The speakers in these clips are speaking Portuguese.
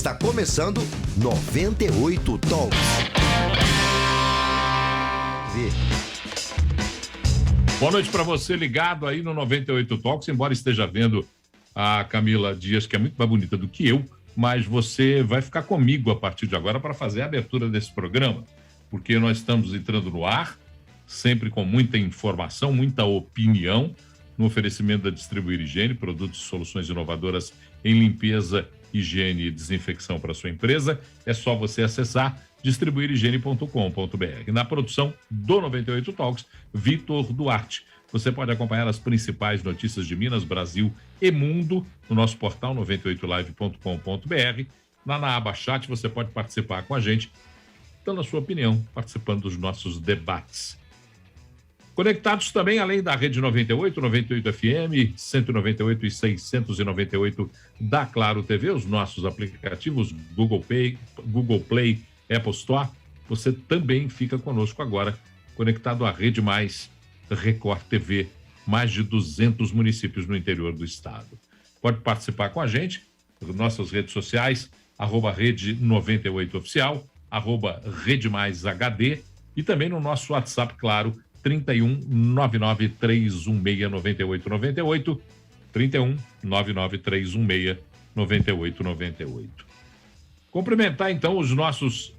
Está começando 98 Talks. Boa noite para você ligado aí no 98 Talks, embora esteja vendo a Camila Dias, que é muito mais bonita do que eu, mas você vai ficar comigo a partir de agora para fazer a abertura desse programa, porque nós estamos entrando no ar, sempre com muita informação, muita opinião, no oferecimento da Distribuir Higiene, produtos e soluções inovadoras em limpeza, higiene e desinfecção para sua empresa. É só você acessar distribuirhigiene.com.br. Na produção do 98 Talks, Vitor Duarte. Você pode acompanhar as principais notícias de Minas, Brasil e mundo no nosso portal 98live.com.br. Lá na aba chat você pode participar com a gente, dando a sua opinião, participando dos nossos debates. Conectados também, além da Rede 98, 98 FM, 198 e 698 da Claro TV, os nossos aplicativos Google Play, Apple Store. Você também fica conosco agora, conectado à Rede Mais, Record TV, mais de 200 municípios no interior do estado. Pode participar com a gente nas nossas redes sociais, @Rede 98 Oficial, @Rede Mais HD e também no nosso WhatsApp, claro, 31 99 316 9898, 31 99 316 9898. Cumprimentar então os nossos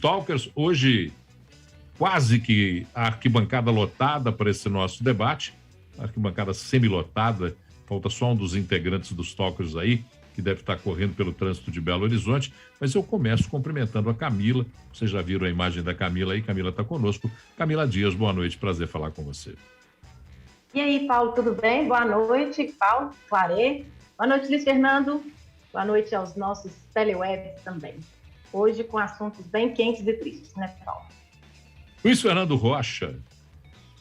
talkers, hoje quase que a arquibancada lotada para esse nosso debate, a arquibancada semi-lotada, falta só um dos integrantes dos talkers aí, que deve estar correndo pelo trânsito de Belo Horizonte, mas eu começo cumprimentando a Camila. Vocês já viram a imagem da Camila aí, Camila está conosco. Camila Dias, boa noite, prazer falar com você. E aí, Paulo, tudo bem? Boa noite, Paulo, Clarê. Boa noite, Luiz Fernando. Boa noite aos nossos telewebs também. Hoje com assuntos bem quentes e tristes, né, Paulo? Luiz Fernando Rocha.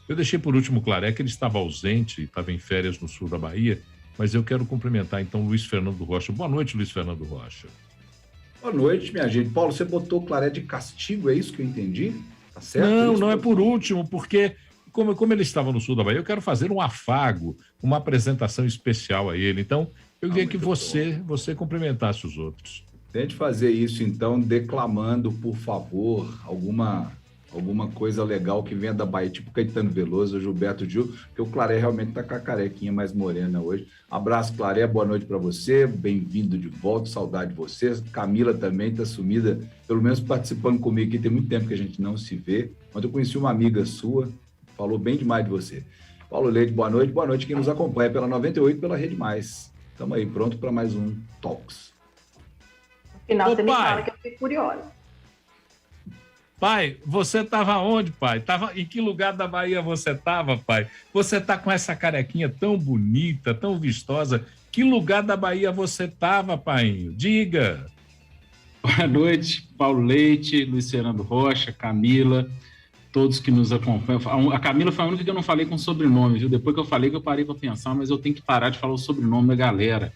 Eu deixei por último Claré, que ele estava ausente, estava em férias no sul da Bahia, mas eu quero cumprimentar então Luiz Fernando Rocha. Boa noite, Luiz Fernando Rocha. Boa noite, minha gente. Paulo, você botou o Claré de castigo, é isso que eu entendi? Tá certo? Não é por último, porque como ele estava no sul da Bahia, eu quero fazer um afago, uma apresentação especial a ele. Então, eu queria que você cumprimentasse os outros. Tente fazer isso, então, declamando, por favor, alguma coisa legal que venha da Bahia, tipo Caetano Veloso, Gilberto Gil, porque o Claré realmente tá com a carequinha mais morena hoje. Abraço, Claré, boa noite para você, bem-vindo de volta, saudade de você. Camila também tá sumida, pelo menos participando comigo aqui, tem muito tempo que a gente não se vê, mas eu conheci uma amiga sua, falou bem demais de você. Paulo Leite, boa noite quem nos acompanha pela 98 pela Rede Mais. Estamos aí, pronto para mais um Talks. No final, você me fala que eu fiquei curiosa. Pai, você estava onde, pai? Em que lugar da Bahia você estava, pai? Você está com essa carequinha tão bonita, tão vistosa. Que lugar da Bahia você estava, pai? Diga. Boa noite, Paulo Leite, Luiz Fernando Rocha, Camila, todos que nos acompanham. A Camila foi a única que eu não falei com sobrenome, viu? Depois que eu falei que eu parei para pensar, mas eu tenho que parar de falar o sobrenome da galera.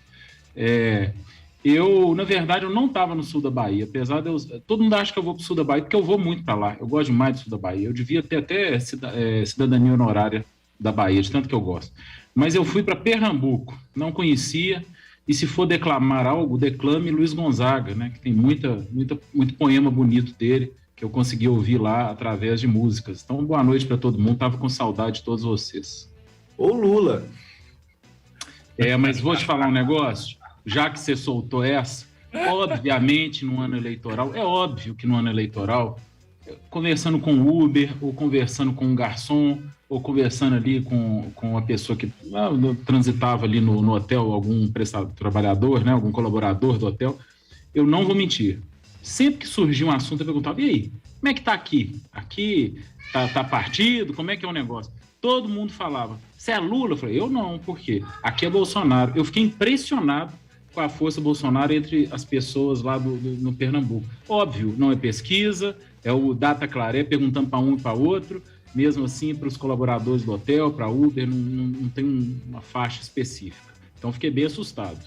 Na verdade, eu não estava no sul da Bahia, apesar de todo mundo acha que eu vou para o sul da Bahia, porque eu vou muito para lá, eu gosto demais do sul da Bahia, eu devia ter até cidadania honorária da Bahia, de tanto que eu gosto. Mas eu fui para Pernambuco, não conhecia, e se for declamar algo, declame Luiz Gonzaga, né, que tem muito poema bonito dele, que eu consegui ouvir lá através de músicas. Então, boa noite para todo mundo, estava com saudade de todos vocês. Ô Lula! Mas vou te falar um negócio. Já que você soltou essa, obviamente no ano eleitoral, é óbvio que no ano eleitoral, conversando com o Uber, ou conversando com um garçom, ou conversando ali com a pessoa que transitava ali no hotel, algum trabalhador, né, algum colaborador do hotel, eu não vou mentir. Sempre que surgia um assunto, eu perguntava, e aí, como é que tá aqui? Aqui tá partido? Como é que é o negócio? Todo mundo falava, você é Lula? Eu falei, eu não, por quê? Aqui é Bolsonaro. Eu fiquei impressionado com a força Bolsonaro entre as pessoas lá no Pernambuco. Óbvio, não é pesquisa, é o Data Claré perguntando para um e para outro, mesmo assim para os colaboradores do hotel, para Uber, não tem uma faixa específica. Então, fiquei bem assustado.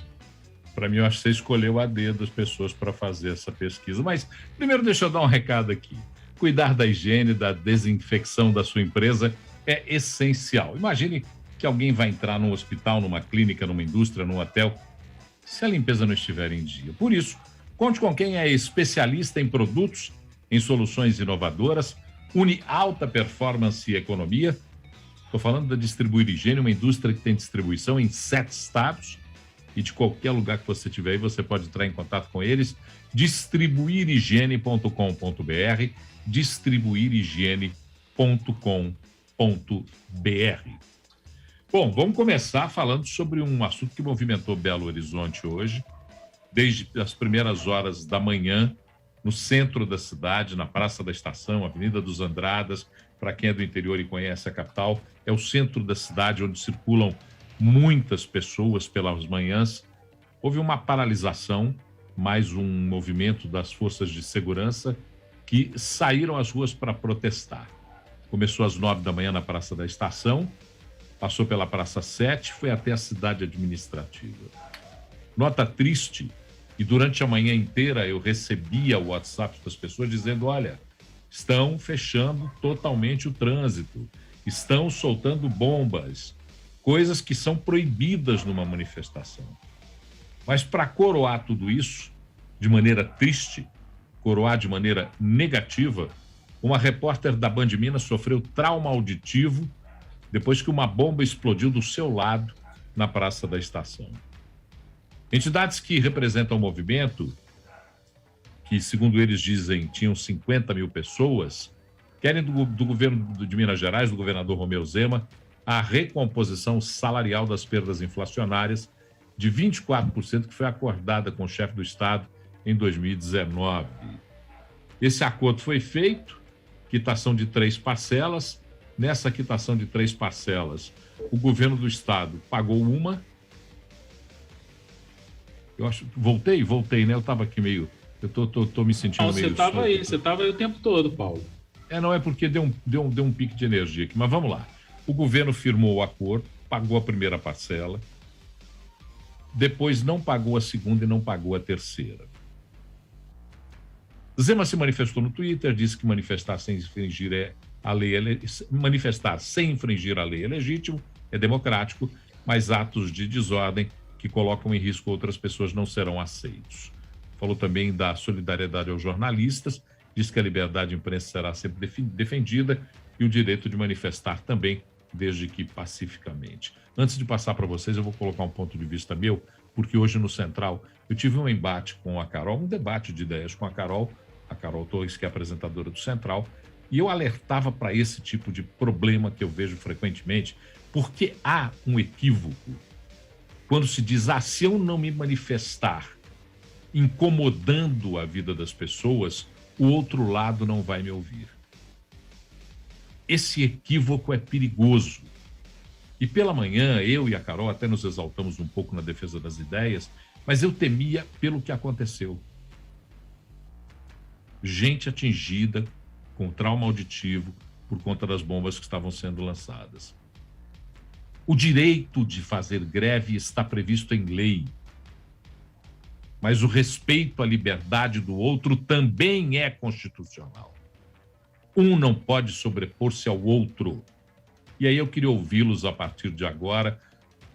Para mim, eu acho que você escolheu a dedo as pessoas para fazer essa pesquisa. Mas, primeiro, deixa eu dar um recado aqui. Cuidar da higiene, da desinfecção da sua empresa é essencial. Imagine que alguém vai entrar num hospital, numa clínica, numa indústria, num hotel, se a limpeza não estiver em dia. Por isso, Conte com quem é especialista em produtos, em soluções inovadoras, une alta performance e economia. Estou falando da Distribuir Higiene, uma indústria que tem distribuição em 7 estados, e de qualquer lugar que você estiver aí, você pode entrar em contato com eles. Distribuirhigiene.com.br, distribuirhigiene.com.br. Bom, vamos começar falando sobre um assunto que movimentou Belo Horizonte hoje, desde as primeiras horas da manhã, no centro da cidade, na Praça da Estação, Avenida dos Andradas. Para quem é do interior e conhece a capital, é o centro da cidade onde circulam muitas pessoas pelas manhãs. Houve uma paralisação, mais um movimento das forças de segurança que saíram às ruas para protestar. Começou às 9 da manhã na Praça da Estação, passou pela Praça 7, foi até a cidade administrativa. Nota triste, e durante a manhã inteira eu recebia o WhatsApp das pessoas dizendo: olha, estão fechando totalmente o trânsito, estão soltando bombas, coisas que são proibidas numa manifestação. Mas para coroar tudo isso, de maneira triste, coroar de maneira negativa, uma repórter da Band Minas sofreu trauma auditivo depois que uma bomba explodiu do seu lado na Praça da Estação. Entidades que representam o movimento, que segundo eles dizem tinham 50 mil pessoas, querem do governo de Minas Gerais, do governador Romeu Zema, a recomposição salarial das perdas inflacionárias de 24% que foi acordada com o chefe do Estado em 2019. Esse acordo foi feito, quitação de 3 parcelas. Nessa quitação de 3 parcelas, o governo do Estado pagou uma. Eu acho que voltei, né? Eu estava aqui meio... Eu tô me sentindo meio... Você estava aí o tempo todo, Paulo. Não é porque deu um pique de energia aqui, mas vamos lá. O governo firmou o acordo, pagou a primeira parcela, depois não pagou a segunda e não pagou a terceira. Zema se manifestou no Twitter, disse que manifestar sem infringir a lei é legítimo, é democrático, mas atos de desordem que colocam em risco outras pessoas não serão aceitos. Falou também da solidariedade aos jornalistas, diz que a liberdade de imprensa será sempre defendida e o direito de manifestar também, desde que pacificamente. Antes de passar para vocês, eu vou colocar um ponto de vista meu, porque hoje no Central eu tive um embate com a Carol, um debate de ideias com a Carol Torres, que é apresentadora do Central, e eu alertava para esse tipo de problema que eu vejo frequentemente, porque há um equívoco quando se diz: se eu não me manifestar incomodando a vida das pessoas, o outro lado não vai me ouvir. Esse equívoco é perigoso. E pela manhã, eu e a Carol até nos exaltamos um pouco na defesa das ideias, mas eu temia pelo que aconteceu. Gente atingida com trauma auditivo por conta das bombas que estavam sendo lançadas. O direito de fazer greve está previsto em lei, mas o respeito à liberdade do outro também é constitucional. Um não pode sobrepor-se ao outro. E aí eu queria ouvi-los a partir de agora.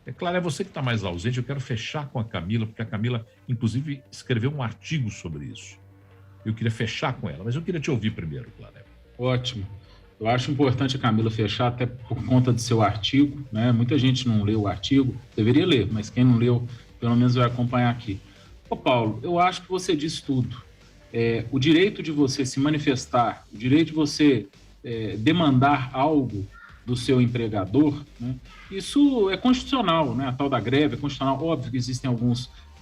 É claro, é você que está mais ausente, eu quero fechar com a Camila, porque a Camila, inclusive, escreveu um artigo sobre isso. Eu queria fechar com ela, mas eu queria te ouvir primeiro, Clara. Ótimo. Eu acho importante a Camila fechar, até por conta do seu artigo, né? Muita gente não leu o artigo, deveria ler, mas quem não leu, pelo menos vai acompanhar aqui. Ô Paulo, eu acho que você disse tudo. O direito de você se manifestar, o direito de você demandar algo do seu empregador, né? Isso é constitucional, né? A tal da greve é constitucional. Óbvio que existem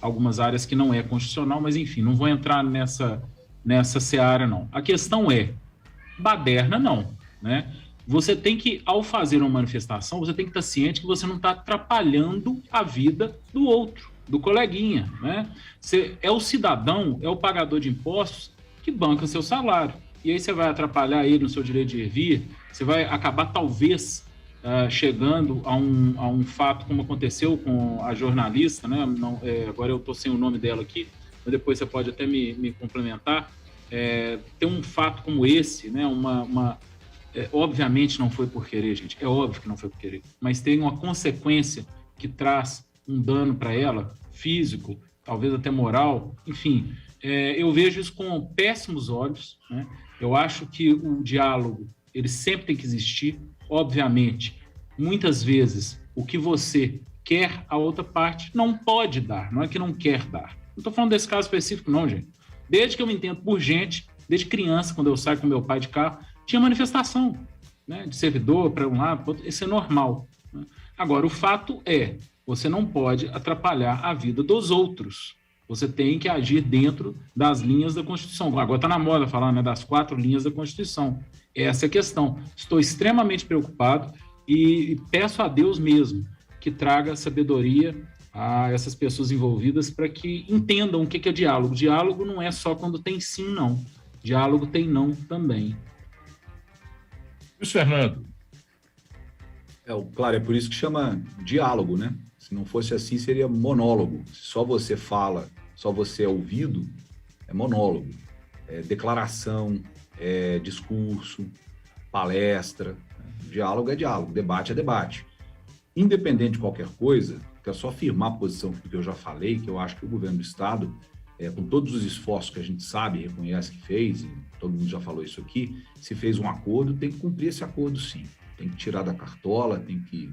algumas áreas que não é constitucional, mas enfim, não vou entrar nessa seara, não. A questão é, baderna não, né? Você tem que, ao fazer uma manifestação, você tem que estar ciente que você não está atrapalhando a vida do outro, do coleguinha, né? Você é o cidadão, é o pagador de impostos que banca seu salário. E aí você vai atrapalhar ele no seu direito de ir e vir, você vai acabar talvez chegando a um fato como aconteceu com a jornalista, né? Não, agora eu estou sem o nome dela aqui, mas depois você pode até me complementar. Ter um fato como esse, né? Obviamente não foi por querer, gente, é óbvio que não foi por querer, mas tem uma consequência que traz um dano para ela, físico, talvez até moral, enfim, eu vejo isso com péssimos olhos, né? Eu acho que o diálogo, ele sempre tem que existir. Obviamente, muitas vezes, o que você quer, a outra parte não pode dar, não é que não quer dar. Não estou falando desse caso específico, não, gente. Desde que eu me entendo por gente, desde criança, quando eu saio com meu pai de carro, tinha manifestação, né, de servidor para um lado, para outro. Isso é normal, né? Agora, o fato é, você não pode atrapalhar a vida dos outros. Você tem que agir dentro das linhas da Constituição. Agora está na moda falar, né, das 4 linhas da Constituição. Essa é a questão. Estou extremamente preocupado e peço a Deus mesmo que traga sabedoria a essas pessoas envolvidas para que entendam o que é diálogo. Diálogo não é só quando tem sim, não. Diálogo tem não também. Luiz Fernando. Claro, é por isso que chama diálogo, né? Se não fosse assim, seria monólogo. Se só você fala, só você é ouvido, é monólogo. É declaração, é discurso, palestra. Diálogo é diálogo, debate é debate. Independente de qualquer coisa, quero só afirmar a posição que eu já falei, que eu acho que o governo do Estado, com todos os esforços que a gente sabe e reconhece que fez, e todo mundo já falou isso aqui, se fez um acordo, tem que cumprir esse acordo sim. Tem que tirar da cartola, tem que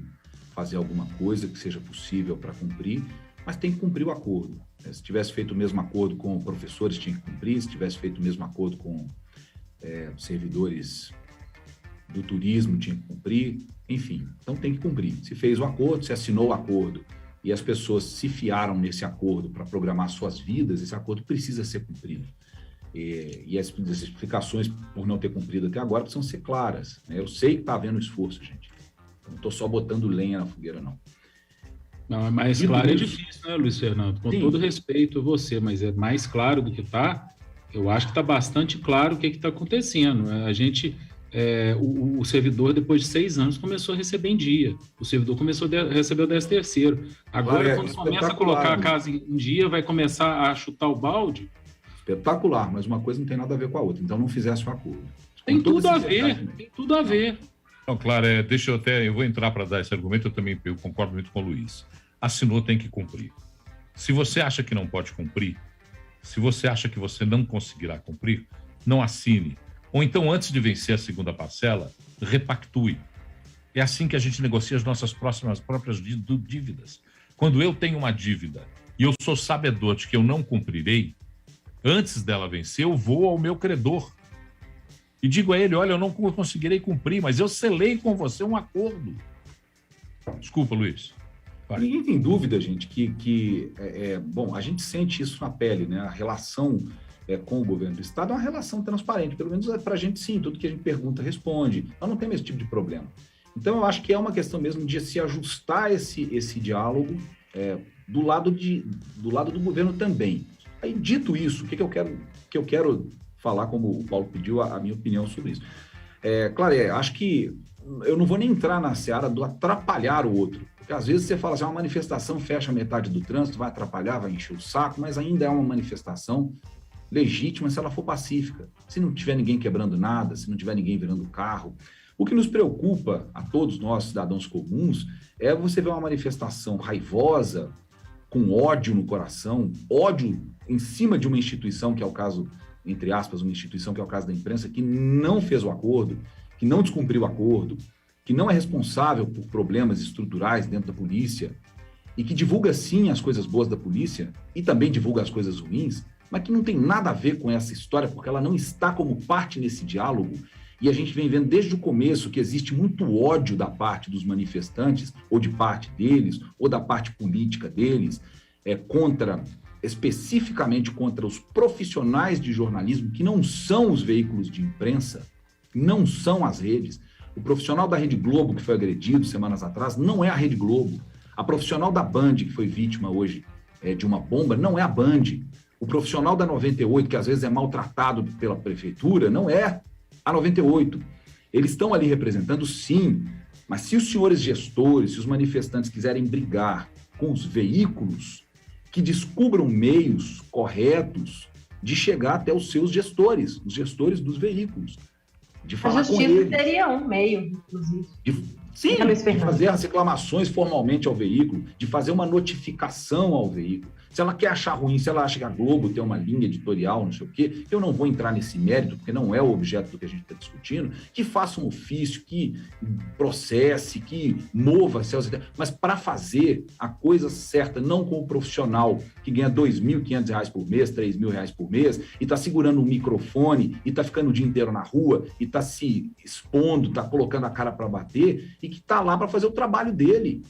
fazer alguma coisa que seja possível para cumprir, mas tem que cumprir o acordo. Se tivesse feito o mesmo acordo com professores, tinha que cumprir. Se tivesse feito o mesmo acordo com servidores do turismo, tinha que cumprir. Enfim, então tem que cumprir. Se fez o acordo, se assinou o acordo e as pessoas se fiaram nesse acordo para programar suas vidas, esse acordo precisa ser cumprido. E as explicações por não ter cumprido até agora precisam ser claras, né? Eu sei que está havendo esforço, gente. Não estou só botando lenha na fogueira, não. Não, é mais claro, é difícil, né, Luiz Fernando? Com todo respeito a você, mas é mais claro do que está. Eu acho que está bastante claro o que está acontecendo. A gente, o servidor, depois de 6 anos, começou a receber em dia. O servidor começou a receber o 13º. Agora, quando começa a colocar a casa em dia, vai começar a chutar o balde. Espetacular, mas uma coisa não tem nada a ver com a outra. Então, não fizesse o acordo. Tem tudo a ver, tem tudo a ver. Não, claro, eu vou entrar para dar esse argumento, eu concordo muito com o Luiz. Assinou, tem que cumprir. Se você acha que não pode cumprir, se você acha que você não conseguirá cumprir, não assine. Ou então, antes de vencer a segunda parcela, repactue. É assim que a gente negocia as nossas próprias dívidas. Quando eu tenho uma dívida e eu sou sabedor de que eu não cumprirei, antes dela vencer, eu vou ao meu credor e digo a ele, olha, eu não conseguirei cumprir, mas eu selei com você um acordo. Desculpa, Luiz. Vai. Ninguém tem dúvida, gente, bom, a gente sente isso na pele, né? A relação com o governo do Estado é uma relação transparente, pelo menos para a gente sim, tudo que a gente pergunta responde. Nós não temos esse tipo de problema. Então, eu acho que é uma questão mesmo de se ajustar esse diálogo do lado do governo também. Aí, dito isso, o que eu quero falar, como o Paulo pediu, a minha opinião sobre isso. Claro, acho que eu não vou nem entrar na seara do atrapalhar o outro, porque às vezes você fala assim, uma manifestação fecha metade do trânsito, vai atrapalhar, vai encher o saco, mas ainda é uma manifestação legítima se ela for pacífica, se não tiver ninguém quebrando nada, se não tiver ninguém virando carro. O que nos preocupa a todos nós, cidadãos comuns, é você ver uma manifestação raivosa, com ódio no coração, ódio em cima de uma instituição, que é o caso, entre aspas, uma instituição que é o caso da imprensa, que não fez o acordo, que não descumpriu o acordo, que não é responsável por problemas estruturais dentro da polícia e que divulga, sim, as coisas boas da polícia e também divulga as coisas ruins, mas que não tem nada a ver com essa história, porque ela não está como parte nesse diálogo. E a gente vem vendo desde o começo que existe muito ódio da parte dos manifestantes, ou de parte deles, ou da parte política deles, especificamente contra os profissionais de jornalismo, que não são os veículos de imprensa, não são as redes. O profissional da Rede Globo, que foi agredido semanas atrás, não é a Rede Globo. A profissional da Band, que foi vítima hoje de uma bomba, não é a Band. O profissional da 98, que às vezes é maltratado pela prefeitura, não é a 98. Eles estão ali representando, sim, mas se os senhores gestores, se os manifestantes quiserem brigar com os veículos, que descubram meios corretos de chegar até os seus gestores, os gestores dos veículos, de falar com eles. A justiça seria um meio, inclusive. Sim, de fazer as reclamações formalmente ao veículo, de fazer uma notificação ao veículo. Se ela quer achar ruim, se ela acha que a Globo tem uma linha editorial, não sei o quê, eu não vou entrar nesse mérito, porque não é o objeto do que a gente está discutindo, que faça um ofício, que processe, que mova seus ideias, mas para fazer a coisa certa, não com o profissional que ganha R$2.500 por mês, R$3.000 por mês, e está segurando um microfone, e está ficando o dia inteiro na rua, e está se expondo, está colocando a cara para bater, e que está lá para fazer o trabalho dele.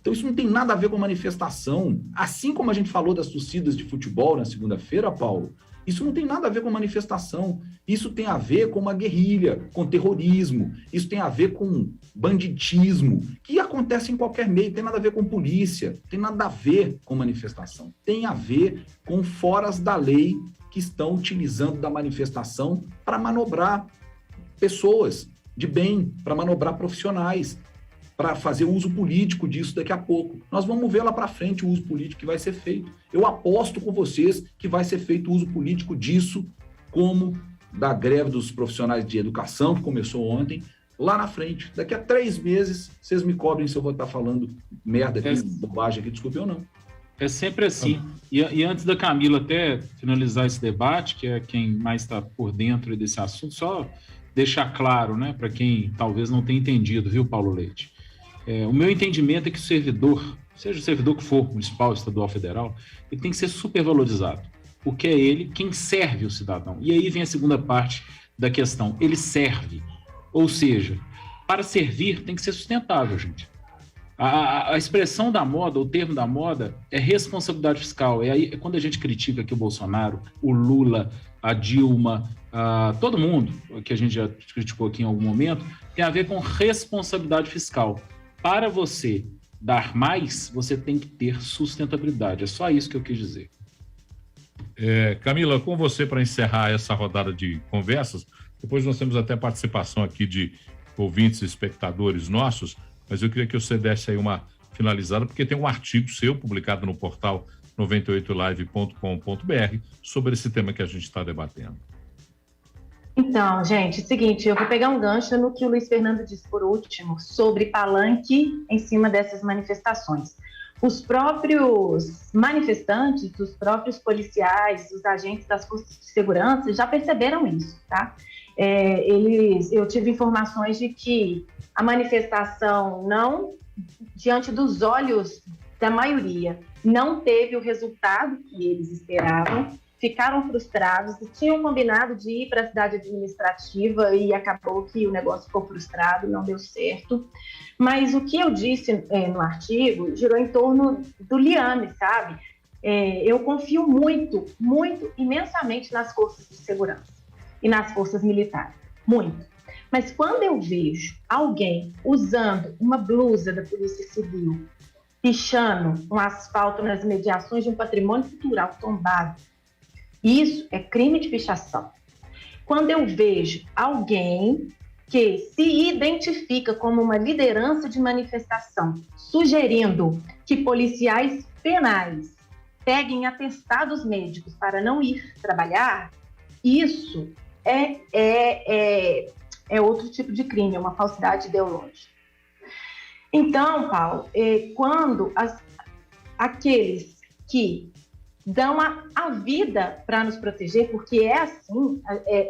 Então isso não tem nada a ver com manifestação. Assim como a gente falou das torcidas de futebol na segunda-feira, Paulo, isso não tem nada a ver com manifestação. Isso tem a ver com uma guerrilha, com terrorismo. Isso tem a ver com banditismo, que acontece em qualquer meio. Tem nada a ver com polícia, tem nada a ver com manifestação. Tem a ver com foras da lei que estão utilizando da manifestação para manobrar pessoas de bem, para manobrar profissionais, para fazer uso político disso daqui a pouco. Nós vamos ver lá para frente o uso político que vai ser feito. Eu aposto com vocês que vai ser feito o uso político disso, como da greve dos profissionais de educação, que começou ontem, lá na frente. Daqui a 3 meses, vocês me cobrem se eu vou estar falando merda aqui, bobagem aqui, desculpe ou não. É sempre assim. E antes da Camila até finalizar esse debate, que é quem mais está por dentro desse assunto, só deixar claro, né, para quem talvez não tenha entendido, viu, Paulo Leite? O meu entendimento é que o servidor, seja o servidor que for, municipal, estadual, federal, ele tem que ser supervalorizado, porque é ele quem serve o cidadão. E aí vem a segunda parte da questão, ele serve. Ou seja, para servir tem que ser sustentável, gente. A expressão da moda, o termo da moda, é responsabilidade fiscal. É quando a gente critica aqui o Bolsonaro, o Lula, a Dilma, todo mundo, que a gente já criticou aqui em algum momento, tem a ver com responsabilidade fiscal. Para você dar mais, você tem que ter sustentabilidade. É só isso que eu quis dizer. Camila, com você para encerrar essa rodada de conversas, depois nós temos até participação aqui de ouvintes e espectadores nossos, mas eu queria que você desse aí uma finalizada, porque tem um artigo seu publicado no portal 98live.com.br sobre esse tema que a gente está debatendo. Então, gente, é o seguinte, eu vou pegar um gancho no que o Luiz Fernando disse por último, sobre palanque em cima dessas manifestações. Os próprios manifestantes, os próprios policiais, os agentes das forças de segurança já perceberam isso, tá? Eu tive informações de que a manifestação não, diante dos olhos da maioria, não teve o resultado que eles esperavam, ficaram frustrados e tinham combinado de ir para a cidade administrativa e acabou que o negócio ficou frustrado, não deu certo. Mas o que eu disse no artigo girou em torno do liame, sabe? Eu confio muito, imensamente nas forças de segurança e nas forças militares, muito. Mas quando eu vejo alguém usando uma blusa da Polícia Civil, pichando um asfalto nas mediações de um patrimônio cultural tombado, isso é crime de pichação. Quando eu vejo alguém que se identifica como uma liderança de manifestação, sugerindo que policiais penais peguem atestados médicos para não ir trabalhar, isso é outro tipo de crime, é uma falsidade ideológica. Então, Paulo, quando aqueles que dão a vida para nos proteger, porque é assim,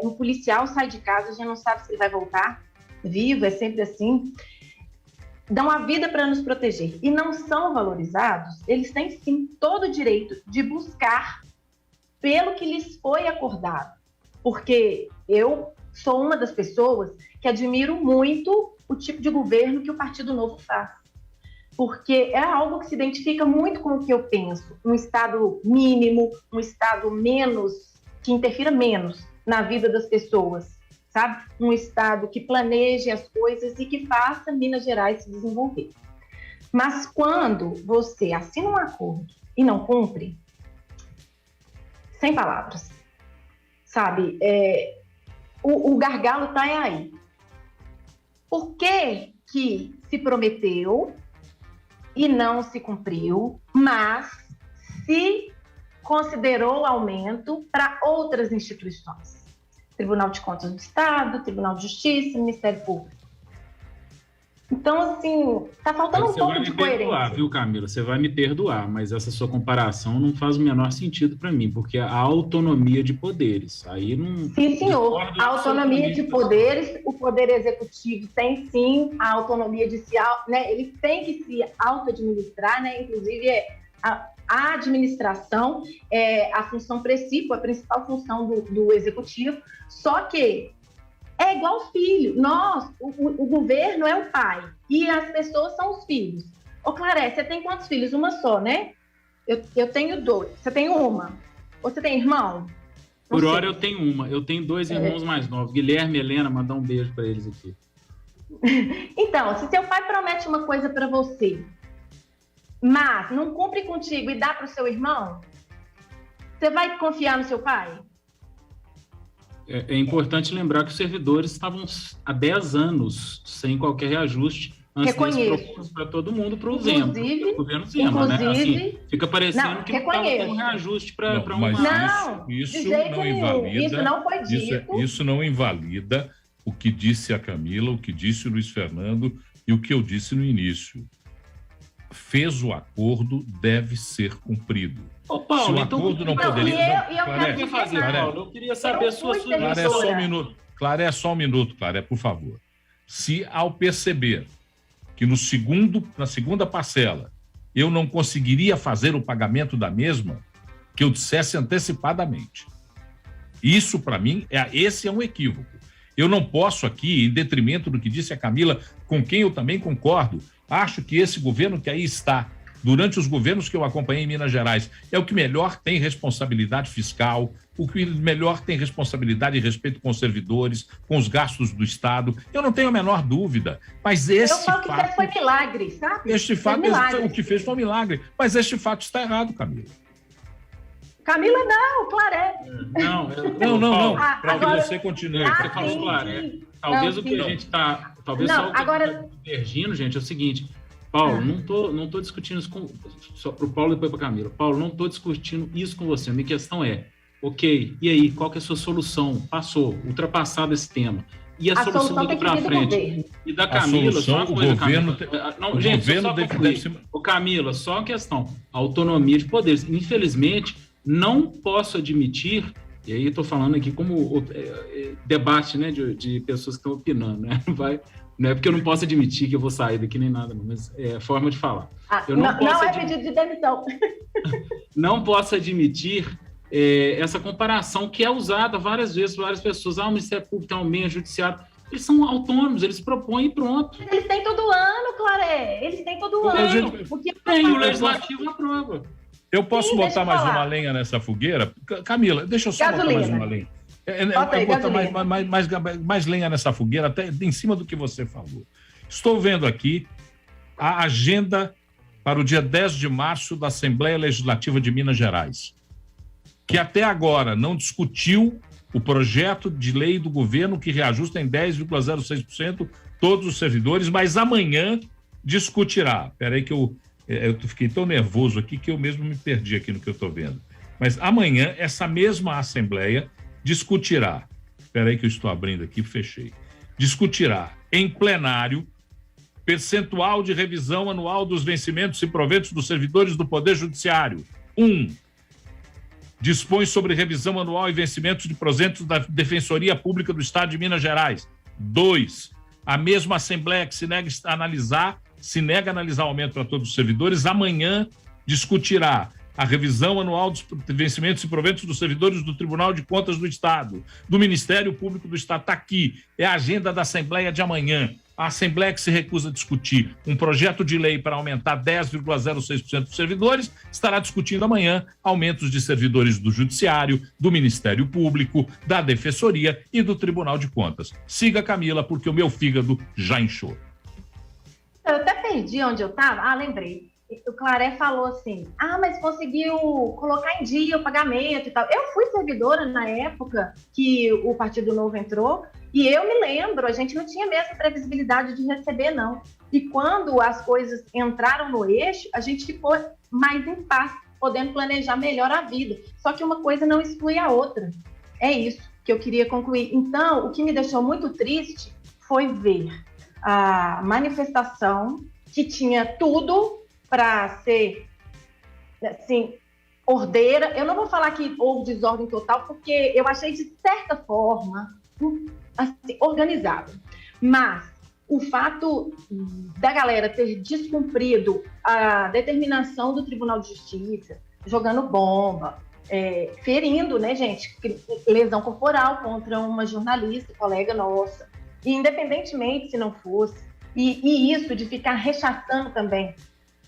um policial sai de casa, a gente não sabe se ele vai voltar vivo, é sempre assim, dão a vida para nos proteger e não são valorizados, eles têm sim todo o direito de buscar pelo que lhes foi acordado, porque eu sou uma das pessoas que admiro muito o tipo de governo que o Partido Novo faz. Porque é algo que se identifica muito com o que eu penso. Um Estado mínimo, um Estado que interfira menos na vida das pessoas, sabe? Um Estado que planeje as coisas e que faça Minas Gerais se desenvolver. Mas quando você assina um acordo e não cumpre, sem palavras, sabe? O gargalo está aí. Por que se prometeu e não se cumpriu, mas se considerou aumento para outras instituições? Tribunal de Contas do Estado, Tribunal de Justiça, Ministério Público. Então, assim, tá faltando Você um vai pouco me de perdoar, coerência. viu, Camila? Você vai me perdoar, mas essa sua comparação não faz o menor sentido para mim, porque a autonomia de poderes, aí não... Sim, senhor. discordo A autonomia de absolutamente. poderes, o poder executivo tem sim a autonomia de se, né? Ele tem que se auto-administrar, né? Inclusive, a administração é a função principal, a principal função do executivo. Só que é igual os filhos. O governo é o pai e as pessoas são os filhos. Ô, Claré, você tem quantos filhos? Uma só, né? Eu tenho 2. Você tem uma? Ou você tem irmão? Não Por sei. hora eu tenho uma. Eu tenho 2 irmãos mais novos. Guilherme e Helena, mandar um beijo para eles aqui. Então, se seu pai promete uma coisa para você, mas não cumpre contigo e dá para o seu irmão, você vai confiar no seu pai? É importante lembrar que os servidores estavam há 10 anos sem qualquer reajuste antes Reconheço. desse proposto para todo mundo, para o Zema, Inclusive- o governo Zema, né? Assim, fica parecendo Não, que não estava reconheço. com reajuste para Não, uma... mas Não, isso de jeito não nenhum. invalida. Isso não foi dito. Isso não invalida o que disse a Camila, o que disse o Luiz Fernando e o que eu disse no início. Fez o acordo, deve ser cumprido. Ô, Paulo, Se o então... acordo não Não, poderia... e eu Claré, quero O que dizer fazer, mais. Paulo? Eu queria saber Eu a sua fui sugestão. Claré, só um Doutora. minuto. Claré, só um minuto, Claré, por favor. Se ao perceber que na segunda parcela eu não conseguiria fazer o pagamento da mesma, que eu dissesse antecipadamente. Isso, para mim, esse é um equívoco. Eu não posso aqui, em detrimento do que disse a Camila, com quem eu também concordo, acho que esse governo que aí está, durante os governos que eu acompanhei em Minas Gerais, é o que melhor tem responsabilidade fiscal, o que melhor tem responsabilidade e respeito com os servidores, com os gastos do Estado. Eu não tenho a menor dúvida. Mas Eu esse falo que fato... foi milagre, sabe? Este Foi fato, milagre. o que fez foi um milagre. Mas este fato está errado, Camila. Camila, não, Claré. Não, Não. Ah, Para que agora- você continue. Você falou sim, claro, sim. Talvez Não, o que sim. a gente está... Talvez Não, só o que agora- a gente está divergindo, gente, é o seguinte... Paulo, não tô discutindo isso com... Só para o Paulo e depois para a Camila. Paulo, não estou discutindo isso com você. A minha questão é, ok, e aí, qual que é a sua solução? Passou, ultrapassado esse tema. E a solução tem daqui que para vir do frente? governo. E da A Camila, solução, só uma o coisa, governo Camila. tem- Não, o gente, governo só deve concluir. ser- Ô, Camila, só uma questão. Autonomia de poderes. Infelizmente, não posso admitir, e aí estou falando aqui como debate, né, de pessoas que estão opinando, né? Não é porque eu não posso admitir que eu vou sair daqui nem nada, não, mas é forma de falar. Eu não Não posso é admitir. pedido de demissão. Não posso admitir essa comparação que é usada várias vezes por várias pessoas. O Ministério Público tem um meio judiciário. Eles são autônomos, eles propõem e pronto. Eles têm todo ano, Claré. Eles têm todo ano. gente- O que Tem, o Legislativo aprova. Eu posso Sim, deixa botar eu mais falar. uma lenha nessa fogueira? Camila, deixa eu só botar Gasolina. mais uma lenha. Bota aí, Botar gasolina. mais lenha nessa fogueira, até em cima do que você falou. Estou vendo aqui a agenda para o dia 10 de março da Assembleia Legislativa de Minas Gerais, que até agora não discutiu o projeto de lei do governo que reajusta em 10,06% todos os servidores, mas amanhã discutirá. Espera aí que eu fiquei tão nervoso aqui que eu mesmo me perdi aqui no que eu estou vendo. Mas amanhã essa mesma Assembleia discutirá. Espera aí que eu estou abrindo aqui, fechei. Discutirá em plenário percentual de revisão anual dos vencimentos e proventos dos servidores do Poder Judiciário. 1. Dispõe sobre revisão anual e vencimentos de proventos da Defensoria Pública do Estado de Minas Gerais. 2. A mesma Assembleia que se nega a analisar o aumento para todos os servidores, amanhã discutirá a revisão anual dos vencimentos e proventos dos servidores do Tribunal de Contas do Estado, do Ministério Público do Estado. Está aqui, é a agenda da Assembleia de amanhã. A Assembleia que se recusa a discutir um projeto de lei para aumentar 10,06% dos servidores, estará discutindo amanhã aumentos de servidores do Judiciário, do Ministério Público, da Defensoria e do Tribunal de Contas. Siga, Camila, porque o meu fígado já inchou. Eu até perdi onde eu estava. Lembrei. O Claré falou assim, mas conseguiu colocar em dia o pagamento e tal. Eu fui servidora na época que o Partido Novo entrou e eu me lembro, a gente não tinha mesmo previsibilidade de receber, não. E quando as coisas entraram no eixo, a gente ficou mais em paz, podendo planejar melhor a vida. Só que uma coisa não exclui a outra. É isso que eu queria concluir. Então, o que me deixou muito triste foi ver a manifestação que tinha tudo para ser, assim, ordeira. Eu não vou falar que houve desordem total, porque eu achei, de certa forma, assim, organizado. Mas o fato da galera ter descumprido a determinação do Tribunal de Justiça, jogando bomba, ferindo, né, gente, lesão corporal contra uma jornalista, colega nossa, e independentemente se não fosse, e isso de ficar rechaçando também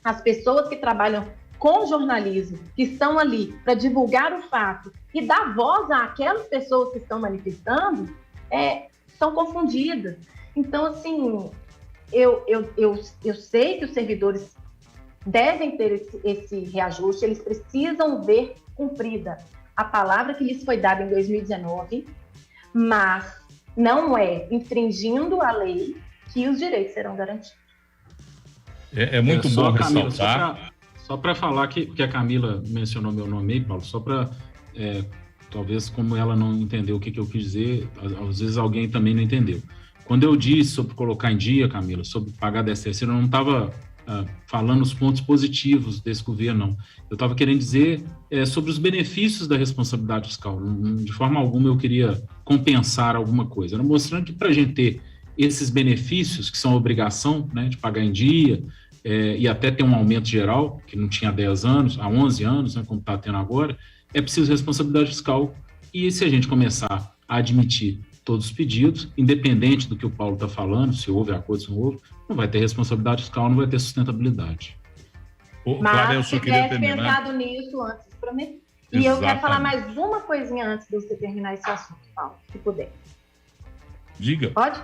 as pessoas que trabalham com jornalismo, que estão ali para divulgar o fato e dar voz àquelas pessoas que estão manifestando, são confundidas. Então, assim, eu sei que os servidores devem ter esse reajuste, eles precisam ver cumprida a palavra que lhes foi dada em 2019, mas não é infringindo a lei que os direitos serão garantidos. É muito bom Camila, ressaltar. Só para falar que a Camila mencionou meu nome aí, Paulo, só para, talvez como ela não entendeu o que eu quis dizer, às vezes alguém também não entendeu. Quando eu disse sobre colocar em dia, Camila, sobre pagar DSS, eu não estava falando os pontos positivos desse governo, não. Eu estava querendo dizer sobre os benefícios da responsabilidade fiscal. De forma alguma eu queria compensar alguma coisa. Era mostrando que para a gente ter esses benefícios, que são obrigação, né, de pagar em dia, e até ter um aumento geral, que não tinha há 10 anos, há 11 anos, né, como está tendo agora, é preciso responsabilidade fiscal. E se a gente começar a admitir todos os pedidos, independente do que o Paulo está falando, se houve acordo, se não houve, não vai ter responsabilidade fiscal, não vai ter sustentabilidade. Mas se tivesse pensado nisso antes de prometer. E eu quero falar mais uma coisinha antes de você terminar esse assunto, Paulo, se puder. Diga. Pode?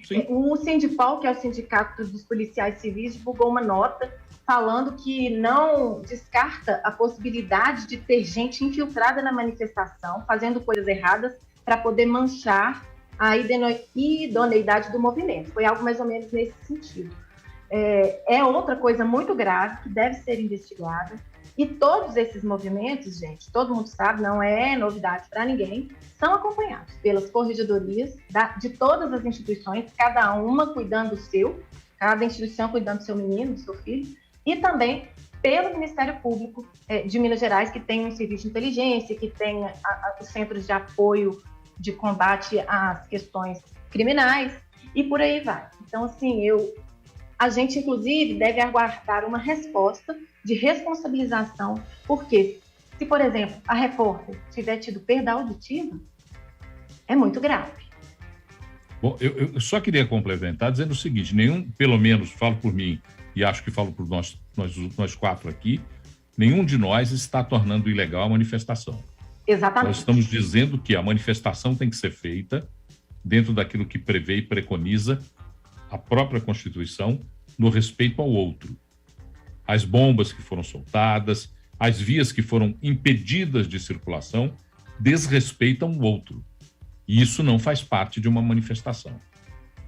Sim. O Sindipol, que é o Sindicato dos Policiais Civis, divulgou uma nota falando que não descarta a possibilidade de ter gente infiltrada na manifestação, fazendo coisas erradas para poder manchar a idoneidade do movimento. Foi algo mais ou menos nesse sentido. É outra coisa muito grave que deve ser investigada. E todos esses movimentos, gente, todo mundo sabe, não é novidade para ninguém, são acompanhados pelas corregedorias de todas as instituições, cada uma cuidando do seu, cada instituição cuidando do seu menino, do seu filho, e também pelo Ministério Público de Minas Gerais, que tem um serviço de inteligência, que tem os centros de apoio de combate às questões criminais, e por aí vai. Então, assim, a gente, inclusive, deve aguardar uma resposta de responsabilização, porque se, por exemplo, a repórter tiver tido perda auditiva, é muito grave. Bom, eu só queria complementar dizendo o seguinte, pelo menos, falo por mim, e acho que falo por nós quatro aqui, nenhum de nós está tornando ilegal a manifestação. Exatamente. Nós estamos dizendo que a manifestação tem que ser feita dentro daquilo que prevê e preconiza a própria Constituição no respeito ao outro. As bombas que foram soltadas, as vias que foram impedidas de circulação desrespeitam o outro. E isso não faz parte de uma manifestação.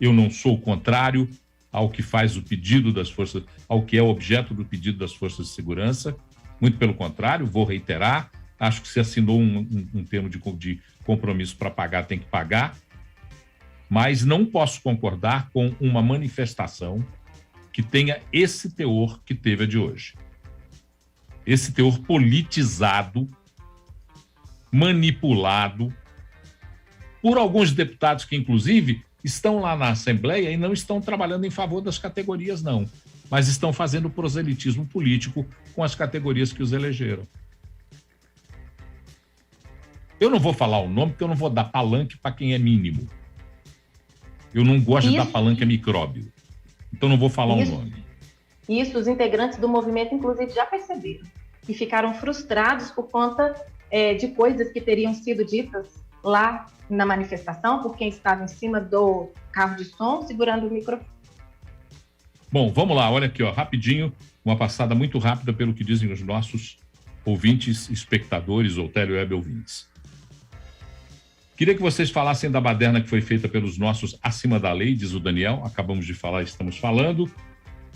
Eu não sou contrário ao que faz o pedido das forças, ao que é objeto do pedido das forças de segurança. Muito pelo contrário, vou reiterar, acho que se assinou um termo de compromisso para pagar, tem que pagar, mas não posso concordar com uma manifestação que tenha esse teor que teve a de hoje. Esse teor politizado, manipulado, por alguns deputados que, inclusive, estão lá na Assembleia e não estão trabalhando em favor das categorias, não, mas estão fazendo proselitismo político com as categorias que os elegeram. Eu não vou falar o nome, porque eu não vou dar palanque para quem é mínimo. Eu não gosto de dar palanque a micróbio. Então não vou falar o nome. Isso, os integrantes do movimento, inclusive, já perceberam. E ficaram frustrados por conta de coisas que teriam sido ditas lá na manifestação, por quem estava em cima do carro de som, segurando o microfone. Bom, vamos lá, olha aqui, ó, rapidinho, uma passada muito rápida pelo que dizem os nossos ouvintes, espectadores ou teleweb ouvintes. Queria que vocês falassem da baderna que foi feita pelos nossos acima da lei, diz o Daniel, acabamos de falar, estamos falando.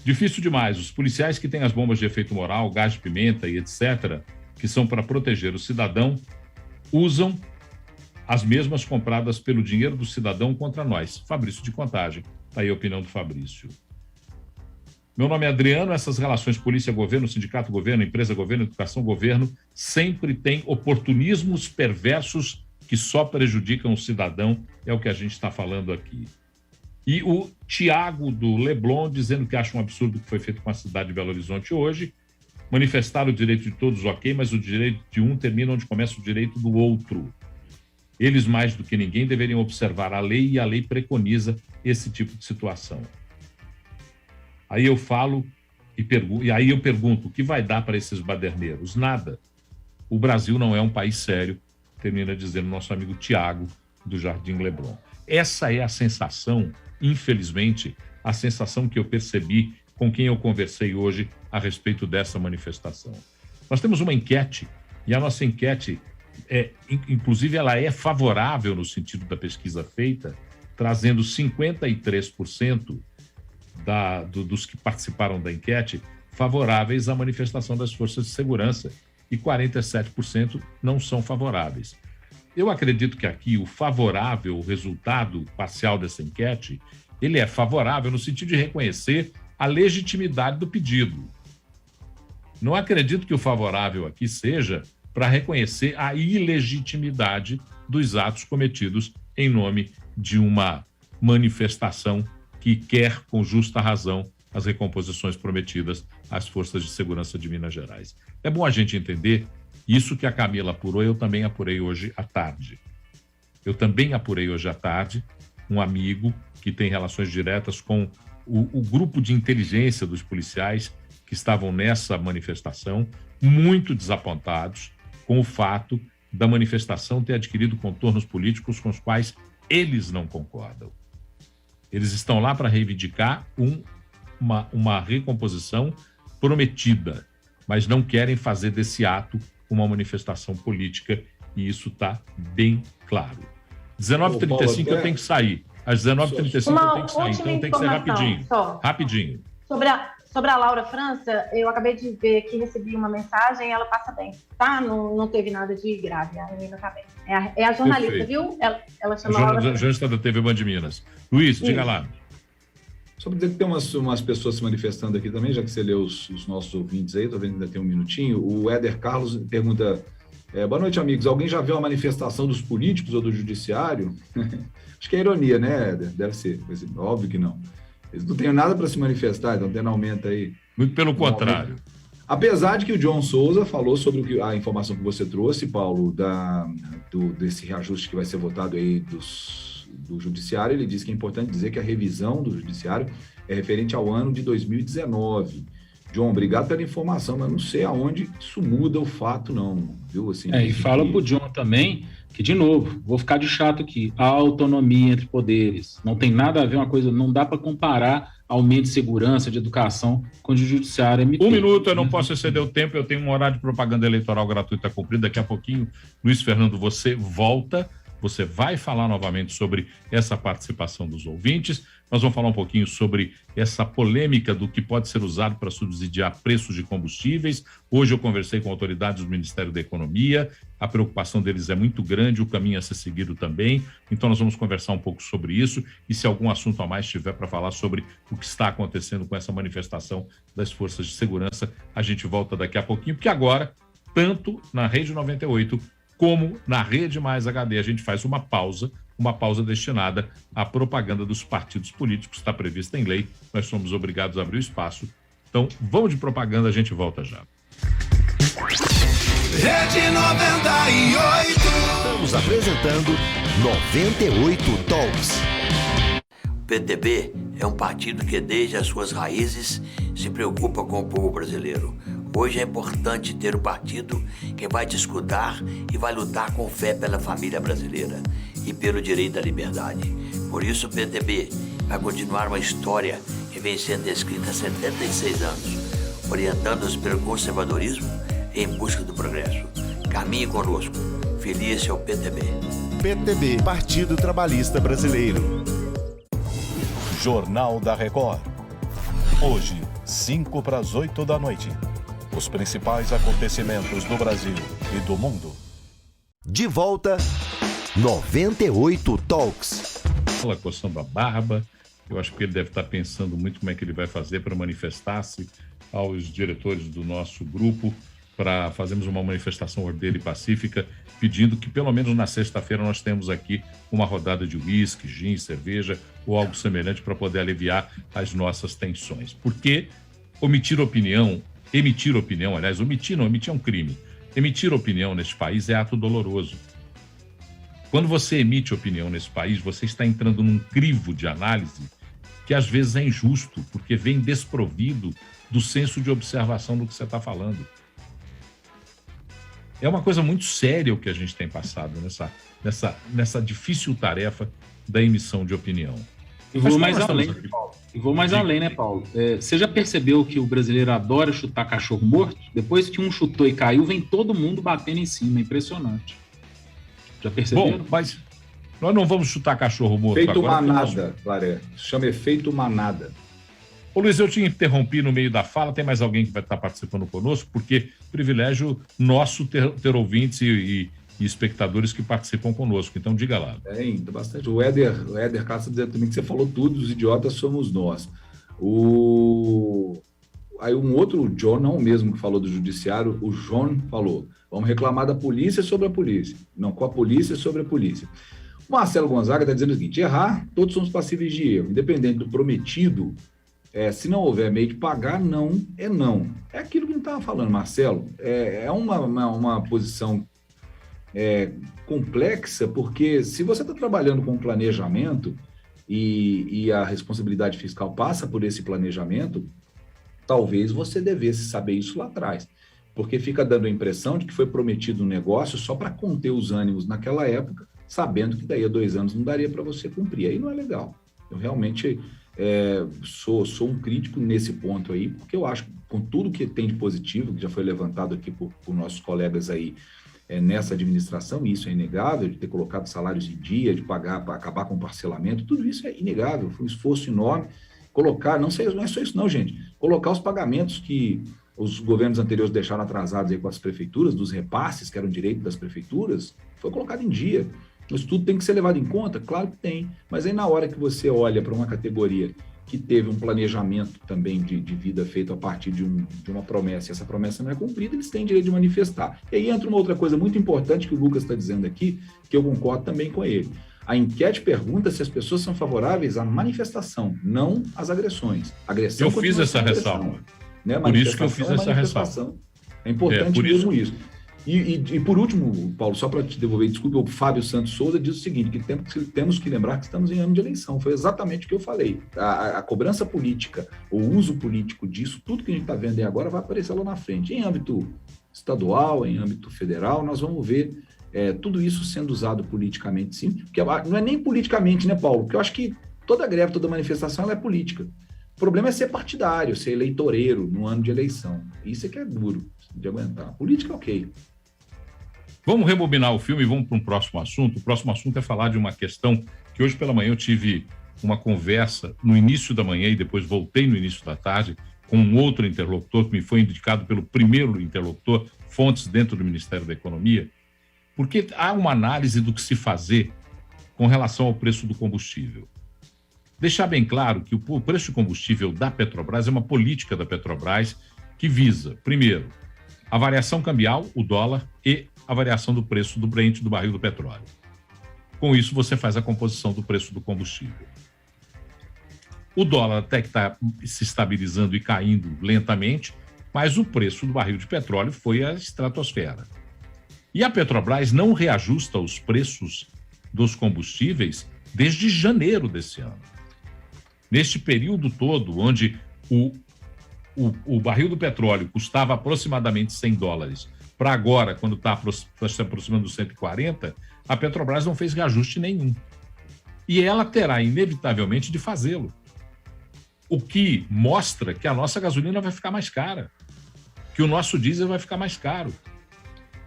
Difícil demais, os policiais que têm as bombas de efeito moral, gás de pimenta e etc., que são para proteger o cidadão, usam as mesmas compradas pelo dinheiro do cidadão contra nós. Fabrício de Contagem. Está aí a opinião do Fabrício. Meu nome é Adriano, essas relações polícia-governo, sindicato-governo, empresa-governo, educação-governo, sempre tem oportunismos perversos que só prejudicam o cidadão, é o que a gente está falando aqui. E o Tiago do Leblon dizendo que acha um absurdo o que foi feito com a cidade de Belo Horizonte hoje. Manifestar o direito de todos, ok, mas o direito de um termina onde começa o direito do outro. Eles, mais do que ninguém, deveriam observar a lei e a lei preconiza esse tipo de situação. Aí eu falo e aí eu pergunto, o que vai dar para esses baderneiros? Nada. O Brasil não é um país sério, termina dizendo nosso amigo Tiago do Jardim Leblon. Essa é a sensação, infelizmente, a sensação que eu percebi com quem eu conversei hoje a respeito dessa manifestação. Nós temos uma enquete, e a nossa enquete, inclusive, ela é favorável no sentido da pesquisa feita, trazendo 53% dos que participaram da enquete favoráveis à manifestação das forças de segurança e 47% não são favoráveis. Eu acredito que aqui o favorável, o resultado parcial dessa enquete, ele é favorável no sentido de reconhecer a legitimidade do pedido. Não acredito que o favorável aqui seja para reconhecer a ilegitimidade dos atos cometidos em nome de uma manifestação que quer, com justa razão, as recomposições prometidas às forças de segurança de Minas Gerais. É bom a gente entender isso que a Camila apurou, eu também apurei hoje à tarde. Eu também apurei hoje à tarde um amigo que tem relações diretas com o grupo de inteligência dos policiais que estavam nessa manifestação, muito desapontados com o fato da manifestação ter adquirido contornos políticos com os quais eles não concordam. Eles estão lá para reivindicar uma recomposição prometida, mas não querem fazer desse ato uma manifestação política, e isso está bem claro. 19h35 eu tenho que sair. Às 19h35 eu tenho que sair, então tem que ser rapidinho. Rapidinho. Sobre a Laura França, eu acabei de ver que recebi uma mensagem, ela passa bem, tá? Não teve nada de grave, a menina tá bem. É a jornalista, perfeito. Viu? Ela chama Laura França. Jornalista da TV Band Minas. Luiz, diga lá. Só para dizer que tem umas pessoas se manifestando aqui também, já que você leu os nossos ouvintes aí, tô vendo que ainda tem um minutinho. O Éder Carlos pergunta, boa noite, amigos. Alguém já viu a manifestação dos políticos ou do judiciário? Acho que é ironia, né, Éder? Deve ser. Óbvio que não. Eles não têm nada para se manifestar, então tendo aumento aí. Muito pelo contrário. Apesar de que o John Souza falou sobre a informação que você trouxe, Paulo, desse reajuste que vai ser votado aí do judiciário, ele disse que é importante dizer que a revisão do judiciário é referente ao ano de 2019. John, obrigado pela informação, mas não sei aonde isso muda o fato, não. Viu? Assim, e fala pro John também que, de novo, vou ficar de chato aqui, a autonomia entre poderes. Não tem nada a ver uma coisa, não dá para comparar aumento de segurança, de educação com o judiciário. Um minuto, eu não posso exceder o tempo, eu tenho um horário de propaganda eleitoral gratuita cumprido, daqui a pouquinho, Luiz Fernando, você volta, você vai falar novamente sobre essa participação dos ouvintes. Nós vamos falar um pouquinho sobre essa polêmica do que pode ser usado para subsidiar preços de combustíveis. Hoje eu conversei com autoridades do Ministério da Economia, a preocupação deles é muito grande, o caminho a ser seguido também. Então nós vamos conversar um pouco sobre isso e se algum assunto a mais tiver para falar sobre o que está acontecendo com essa manifestação das forças de segurança, a gente volta daqui a pouquinho, porque agora, tanto na Rede 98 como na Rede Mais HD, a gente faz uma pausa destinada à propaganda dos partidos políticos, está prevista em lei, nós somos obrigados a abrir o espaço. Então, vamos de propaganda, a gente volta já. Rede 98. Estamos apresentando 98 Talks. O PTB é um partido que, desde as suas raízes, se preocupa com o povo brasileiro. Hoje é importante ter um partido que vai te escutar e vai lutar com fé pela família brasileira e pelo direito à liberdade. Por isso o PTB vai continuar uma história que vem sendo escrita há 76 anos, orientando-nos pelo conservadorismo em busca do progresso. Caminhe conosco. Filie-se ao PTB. PTB, Partido Trabalhista Brasileiro. Jornal da Record. Hoje, 7:55 da noite. Os principais acontecimentos do Brasil e do mundo. De volta, 98 Talks. Ela coçando a barba, Eu acho que ele deve estar pensando muito como é que ele vai fazer para manifestar-se aos diretores do nosso grupo, para fazermos uma manifestação ordeira e pacífica, pedindo que pelo menos na sexta-feira nós temos aqui uma rodada de uísque, gin, cerveja ou algo semelhante para poder aliviar as nossas tensões. Porque emitir opinião, aliás, omitir é um crime. Emitir opinião neste país é ato doloroso. Quando você emite opinião nesse país, você está entrando num crivo de análise que às vezes é injusto, porque vem desprovido do senso de observação do que você está falando. É uma coisa muito séria o que a gente tem passado nessa difícil tarefa da emissão de opinião. E vou mais além, né, Paulo? Você já percebeu que o brasileiro adora chutar cachorro morto? Depois que um chutou e caiu, vem todo mundo batendo em cima. É impressionante. Já perceberam? Bom, mas nós não vamos chutar cachorro morto efeito agora. Manada, Claré. Chama efeito manada. Ô Luiz, eu te interrompi no meio da fala. Tem mais alguém que vai estar participando conosco? Porque privilégio nosso ter ouvintes e espectadores que participam conosco. Então, diga lá. Tem bastante. O Éder Castro dizendo também que você falou tudo, os idiotas somos nós. Aí um outro, o John, não o mesmo que falou do judiciário, o John falou, vamos reclamar da polícia sobre a polícia. Não, com a polícia sobre a polícia. O Marcelo Gonzaga está dizendo o seguinte, errar, todos somos passíveis de erro, independente do prometido, se não houver meio de pagar, não é não. É aquilo que a gente estava falando, Marcelo. É uma posição complexa, porque se você está trabalhando com planejamento e a responsabilidade fiscal passa por esse planejamento, talvez você devesse saber isso lá atrás, porque fica dando a impressão de que foi prometido um negócio só para conter os ânimos naquela época, sabendo que daí a 2 anos não daria para você cumprir. Aí não é legal. Eu realmente sou um crítico nesse ponto aí, porque eu acho que com tudo que tem de positivo, que já foi levantado aqui por nossos colegas aí, nessa administração, e isso é inegável, de ter colocado salários em dia, de pagar para acabar com o parcelamento, tudo isso é inegável, foi um esforço enorme. Colocar, não é só isso não, gente, colocar os pagamentos que os governos anteriores deixaram atrasados aí com as prefeituras, dos repasses, que eram direito das prefeituras, foi colocado em dia. Isso tudo tem que ser levado em conta? Claro que tem, mas aí na hora que você olha para uma categoria que teve um planejamento também de vida feito a partir de uma promessa, e essa promessa não é cumprida, eles têm direito de manifestar. E aí entra uma outra coisa muito importante que o Lucas está dizendo aqui, que eu concordo também com ele. A enquete pergunta se as pessoas são favoráveis à manifestação, não às agressões. Agressão eu fiz essa ressalva. Né? Por isso que eu fiz essa ressalva. É importante mesmo isso. E por último, Paulo, só para te devolver, desculpa, o Fábio Santos Souza diz o seguinte, que temos que lembrar que estamos em ano de eleição. Foi exatamente o que eu falei. A cobrança política, o uso político disso, tudo que a gente está vendo aí agora vai aparecer lá na frente. Em âmbito estadual, em âmbito federal, nós vamos ver tudo isso sendo usado politicamente, sim. Porque não é nem politicamente, né, Paulo? Porque eu acho que toda greve, toda manifestação, ela é política. O problema é ser partidário, ser eleitoreiro no ano de eleição. Isso é que é duro de aguentar. A política, ok. Vamos rebobinar o filme e vamos para um próximo assunto. O próximo assunto é falar de uma questão que hoje pela manhã eu tive uma conversa no início da manhã e depois voltei no início da tarde com um outro interlocutor que me foi indicado pelo primeiro interlocutor, fontes dentro do Ministério da Economia, porque há uma análise do que se fazer com relação ao preço do combustível. Deixar bem claro que o preço de combustível da Petrobras é uma política da Petrobras que visa, primeiro, a variação cambial, o dólar, e a variação do preço do Brent, do barril do petróleo. Com isso, você faz a composição do preço do combustível. O dólar até que está se estabilizando e caindo lentamente, mas o preço do barril de petróleo foi à estratosfera. E a Petrobras não reajusta os preços dos combustíveis desde janeiro desse ano. Neste período todo, onde o barril do petróleo custava aproximadamente $100, para agora, quando está se aproximando dos 140, a Petrobras não fez reajuste nenhum. E ela terá, inevitavelmente, de fazê-lo. O que mostra que a nossa gasolina vai ficar mais cara, que o nosso diesel vai ficar mais caro.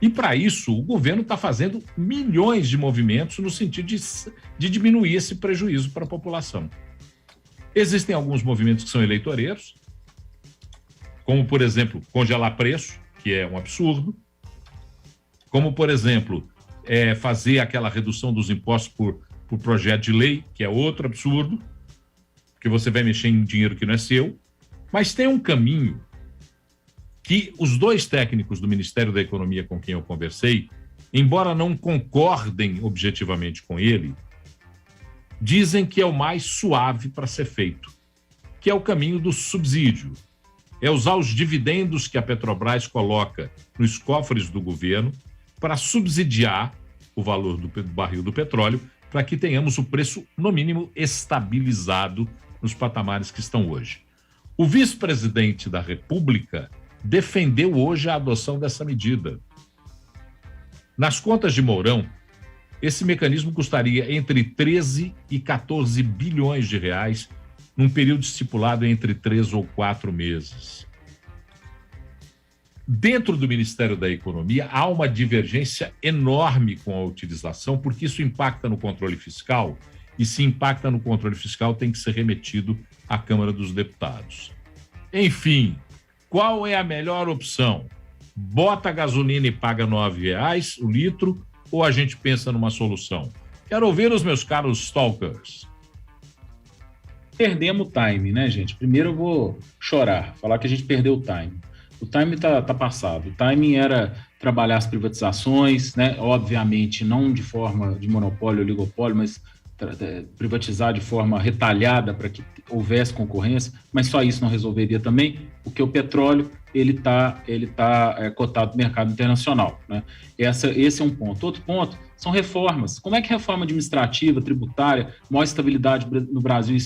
E, para isso, o governo está fazendo milhões de movimentos no sentido de diminuir esse prejuízo para a população. Existem alguns movimentos que são eleitoreiros, como, por exemplo, congelar preço, que é um absurdo, como, por exemplo, fazer aquela redução dos impostos por projeto de lei, que é outro absurdo, porque você vai mexer em dinheiro que não é seu, mas tem um caminho que os dois técnicos do Ministério da Economia com quem eu conversei, embora não concordem objetivamente com ele, dizem que é o mais suave para ser feito, que é o caminho do subsídio. É usar os dividendos que a Petrobras coloca nos cofres do governo para subsidiar o valor do barril do petróleo, para que tenhamos o preço, no mínimo, estabilizado nos patamares que estão hoje. O vice-presidente da República defendeu hoje a adoção dessa medida. Nas contas de Mourão, esse mecanismo custaria entre 13 e 14 bilhões de reais num período estipulado entre 3 ou 4 meses. Dentro do Ministério da Economia, há uma divergência enorme com a utilização, porque isso impacta no controle fiscal, e se impacta no controle fiscal, tem que ser remetido à Câmara dos Deputados. Enfim, qual é a melhor opção? Bota a gasolina e paga R$ 9,00 o litro, ou a gente pensa numa solução? Quero ouvir os meus caros stalkers. Perdemos o time, né, gente? Primeiro eu vou chorar, falar que a gente perdeu o time. O time tá passado. O timing era trabalhar as privatizações, né? Obviamente não de forma de monopólio ou oligopólio, mas privatizar de forma retalhada para que houvesse concorrência, mas só isso não resolveria também, porque o petróleo ele tá cotado no mercado internacional, né? Esse é um ponto. Outro ponto são reformas. Como é que reforma administrativa, tributária, maior estabilidade no Brasil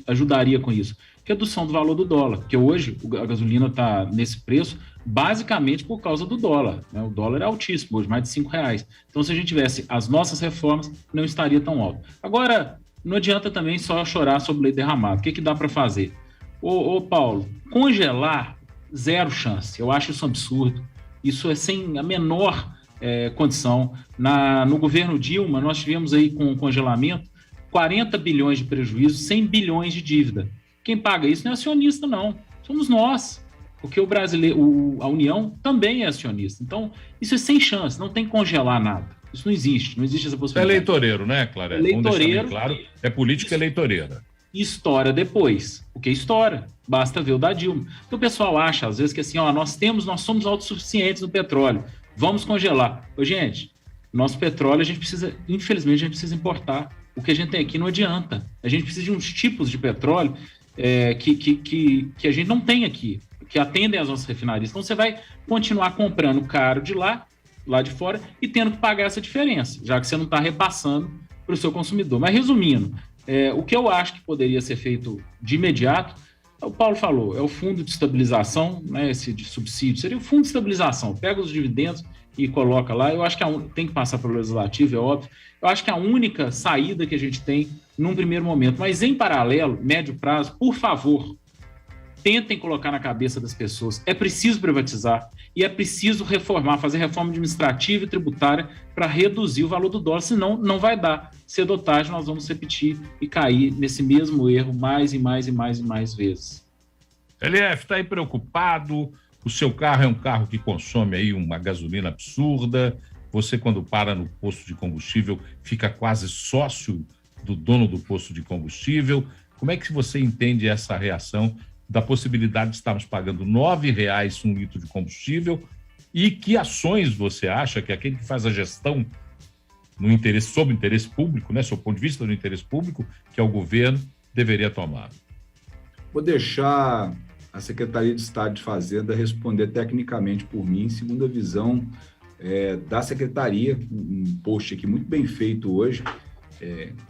ajudaria com isso? Redução do valor do dólar, porque hoje a gasolina está nesse preço basicamente por causa do dólar, né? O dólar é altíssimo hoje, mais de R$5. Então, se a gente tivesse as nossas reformas, não estaria tão alto. Agora, não adianta também só chorar sobre leite derramado. O que dá para fazer? Ô Paulo, congelar, zero chance. Eu acho isso um absurdo. Isso é sem a menor condição. No governo Dilma, nós tivemos aí com o congelamento 40 bilhões de prejuízo, 100 bilhões de dívida. Quem paga isso não é acionista, não. Somos nós. Porque a União também é acionista. Então, isso é sem chance, não tem que congelar nada. Isso não existe essa possibilidade. É eleitoreiro, né, Clara? Eleitoreiro. Claro, é política eleitoreira. Estoura depois, porque estoura. Basta ver o da Dilma. Então, o pessoal acha, às vezes, que assim, nós somos autossuficientes no petróleo, vamos congelar. Gente, nosso petróleo, infelizmente, a gente precisa importar. O que a gente tem aqui não adianta. A gente precisa de uns tipos de petróleo que a gente não tem aqui, que atendem às nossas refinarias. Então, você vai continuar comprando caro de lá de fora, e tendo que pagar essa diferença, já que você não está repassando para o seu consumidor. Mas, resumindo, o que eu acho que poderia ser feito de imediato, o Paulo falou, é o fundo de estabilização, né, esse de subsídio, seria o fundo de estabilização, pega os dividendos e coloca lá. Eu acho que tem que passar pelo legislativo, é óbvio. Eu acho que a única saída que a gente tem num primeiro momento, mas em paralelo, médio prazo, por favor, tentem colocar na cabeça das pessoas, é preciso privatizar e é preciso reformar, fazer reforma administrativa e tributária para reduzir o valor do dólar, senão não vai dar. Cedo ou tarde nós vamos repetir e cair nesse mesmo erro mais e mais e mais e mais vezes. LF, está aí preocupado? O seu carro é um carro que consome aí uma gasolina absurda, você quando para no posto de combustível fica quase sócio do dono do posto de combustível. Como é que você entende essa reação da possibilidade de estarmos pagando R$ 9,00 um litro de combustível, e que ações você acha que aquele que faz a gestão sob o interesse público, né, sob o ponto de vista do interesse público, que é o governo, deveria tomar? Vou deixar a Secretaria de Estado de Fazenda responder tecnicamente por mim, segundo a visão da Secretaria, um post aqui muito bem feito hoje.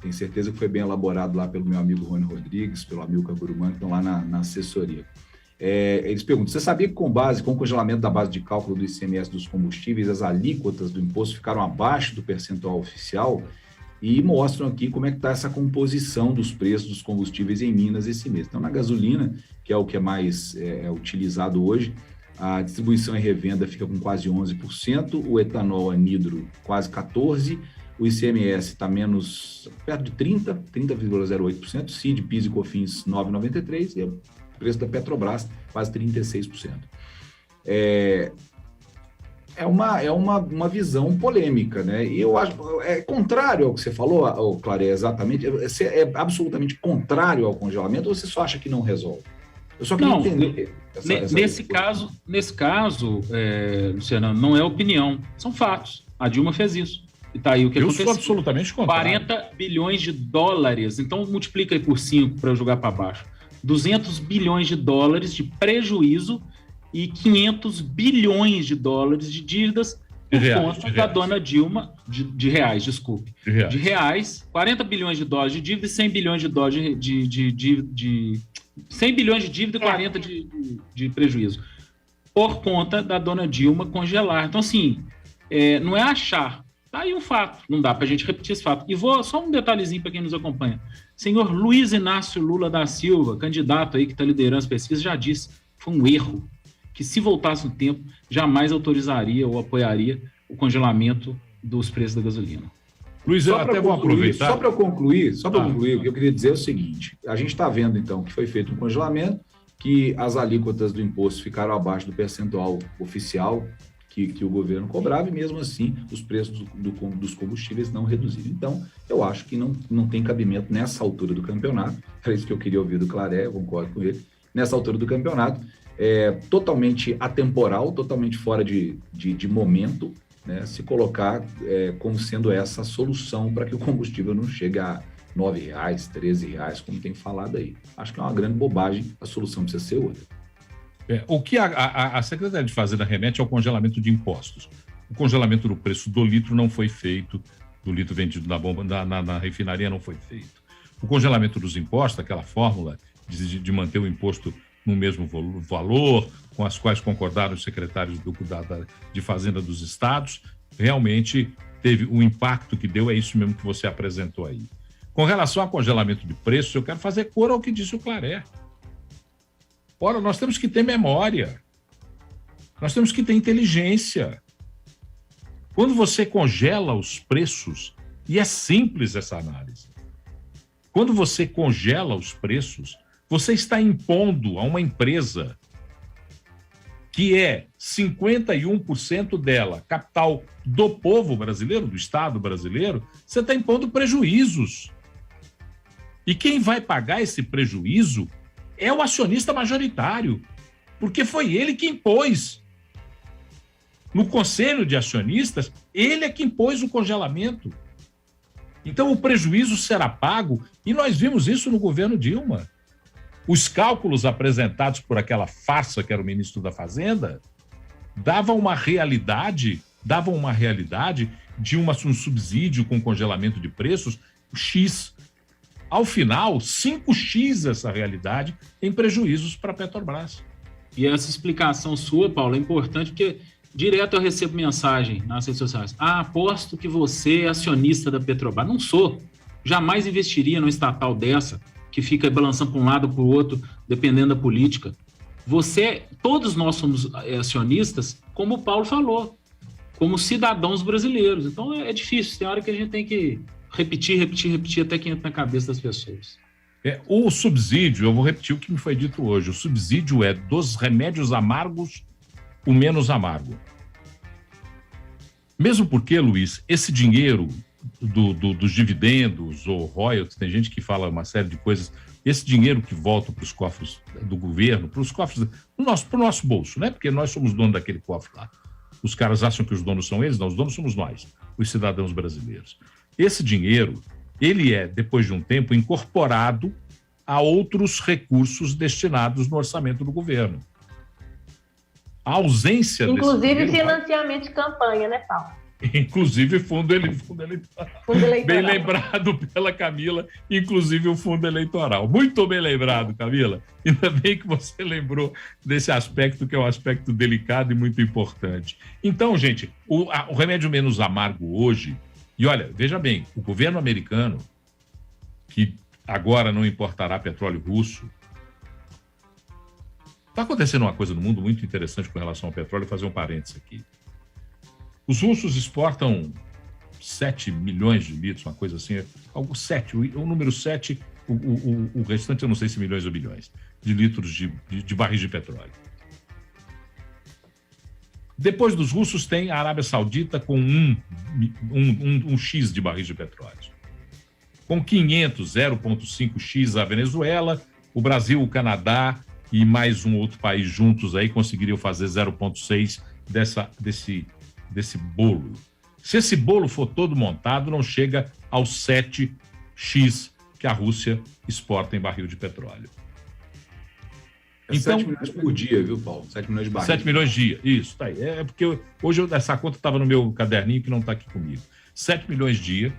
Tenho certeza que foi bem elaborado lá pelo meu amigo Rony Rodrigues, pelo Amilcar Gurumã, que estão lá na assessoria. Eles perguntam, você sabia que com o congelamento da base de cálculo do ICMS dos combustíveis, as alíquotas do imposto ficaram abaixo do percentual oficial? E mostram aqui como é que está essa composição dos preços dos combustíveis em Minas esse mês. Então, na gasolina, que é o que é mais utilizado hoje, a distribuição e revenda fica com quase 11%, o etanol anidro quase 14%, o ICMS está perto de 30,08%, CID, PIS e COFINS 9,93%, e o preço da Petrobras quase 36%. É uma visão polêmica, né? E eu acho contrário ao que você falou, Claré, exatamente. Você é absolutamente contrário ao congelamento ou você só acha que não resolve? Eu só queria entender. Nesse caso, Luciano, não é opinião, são fatos. A Dilma fez isso. E tá aí o que aconteceu. Eu sou absolutamente contrário. 40 bilhões de dólares, então multiplica aí por 5 para eu jogar para baixo. 200 bilhões de dólares de prejuízo e 500 bilhões de dólares de dívidas por conta da dona Dilma, de reais, desculpe. De reais, 40 bilhões de dólares de dívida e 100 bilhões de dólares de 100 bilhões de dívida e 40 de prejuízo. Por conta da dona Dilma congelar. Então, assim, não é achar. Tá aí um fato. Não dá para a gente repetir esse fato. E só um detalhezinho para quem nos acompanha. Senhor Luiz Inácio Lula da Silva, candidato aí que está liderando as pesquisas, já disse, foi um erro, que se voltasse no tempo, jamais autorizaria ou apoiaria o congelamento dos preços da gasolina. Luiz, eu até vou aproveitar. Só para concluir, o que eu queria dizer é o seguinte: a gente está vendo, então, que foi feito um congelamento, que as alíquotas do imposto ficaram abaixo do percentual oficial que o governo cobrava, e mesmo assim os preços dos combustíveis não reduziram. Então, eu acho que não tem cabimento nessa altura do campeonato. Era isso que eu queria ouvir do Claré, eu concordo com ele. Nessa altura do campeonato, totalmente atemporal, totalmente fora de momento, né, se colocar como sendo essa a solução para que o combustível não chegue a R$ 9,00, R$ 13,00, como tem falado aí. Acho que é uma grande bobagem, a solução precisa ser outra. O que a Secretaria de Fazenda remete ao congelamento de impostos. O congelamento do preço do litro não foi feito, do litro vendido na bomba, na refinaria não foi feito. O congelamento dos impostos, aquela fórmula de manter o imposto no mesmo valor, com as quais concordaram os secretários de Fazenda dos estados, realmente teve o impacto que deu, é isso mesmo que você apresentou aí. Com relação ao congelamento de preços, eu quero fazer cor ao que disse o Claré. Ora, nós temos que ter memória, nós temos que ter inteligência. Quando você congela os preços, e é simples essa análise, quando você congela os preços, você está impondo a uma empresa que é 51% dela, capital do povo brasileiro, do Estado brasileiro, você está impondo prejuízos. E quem vai pagar esse prejuízo é o acionista majoritário, porque foi ele que impôs. No conselho de acionistas, ele é que impôs o congelamento. Então o prejuízo será pago, e nós vimos isso no governo Dilma. Os cálculos apresentados por aquela farsa que era o ministro da Fazenda davam uma realidade de um subsídio com congelamento de preços X. Ao final, 5x essa realidade em prejuízos para a Petrobras. E essa explicação sua, Paulo, é importante porque direto eu recebo mensagem nas redes sociais. Aposto que você é acionista da Petrobras. Não sou. Jamais investiria numa estatal dessa, que fica balançando para um lado ou para o outro, dependendo da política. Todos nós somos acionistas, como o Paulo falou, como cidadãos brasileiros. Então é difícil, tem hora que a gente tem que repetir, até que entra na cabeça das pessoas. O subsídio, eu vou repetir o que me foi dito hoje, o subsídio é dos remédios amargos o menos amargo. Mesmo porque, Luiz, esse dinheiro dos dividendos ou royalties, tem gente que fala uma série de coisas, esse dinheiro que volta para os cofres do governo, para os cofres, para o nosso bolso, né? Porque nós somos donos daquele cofre lá. Os caras acham que os donos são eles? Não, os donos somos nós, os cidadãos brasileiros. Esse dinheiro, ele é, depois de um tempo, incorporado a outros recursos destinados no orçamento do governo. A ausência inclusive financiamento de campanha, né, Paulo? Inclusive fundo eleitoral. Bem lembrado pela Camila, inclusive o fundo eleitoral. Muito bem lembrado, Camila. Ainda bem que você lembrou desse aspecto, que é um aspecto delicado e muito importante. Então, gente, o remédio menos amargo hoje, e olha, veja bem, o governo americano, que agora não importará petróleo russo, está acontecendo uma coisa no mundo muito interessante com relação ao petróleo, vou fazer um parênteses aqui. Os russos exportam 7 milhões de litros, uma coisa assim, o número 7, o restante eu não sei se milhões ou bilhões, de litros de barris de petróleo. Depois dos russos tem a Arábia Saudita com um X de barris de petróleo. Com 0,5x a Venezuela, o Brasil, o Canadá e mais um outro país juntos aí conseguiriam fazer 0,6 desse bolo. Se esse bolo for todo montado, não chega aos 7x que a Rússia exporta em barril de petróleo. Então, 7 milhões por dia, viu, Paulo? 7 milhões de barris. 7 milhões de dia, isso, tá aí. É porque hoje essa conta estava no meu caderninho que não está aqui comigo. 7 milhões de dia,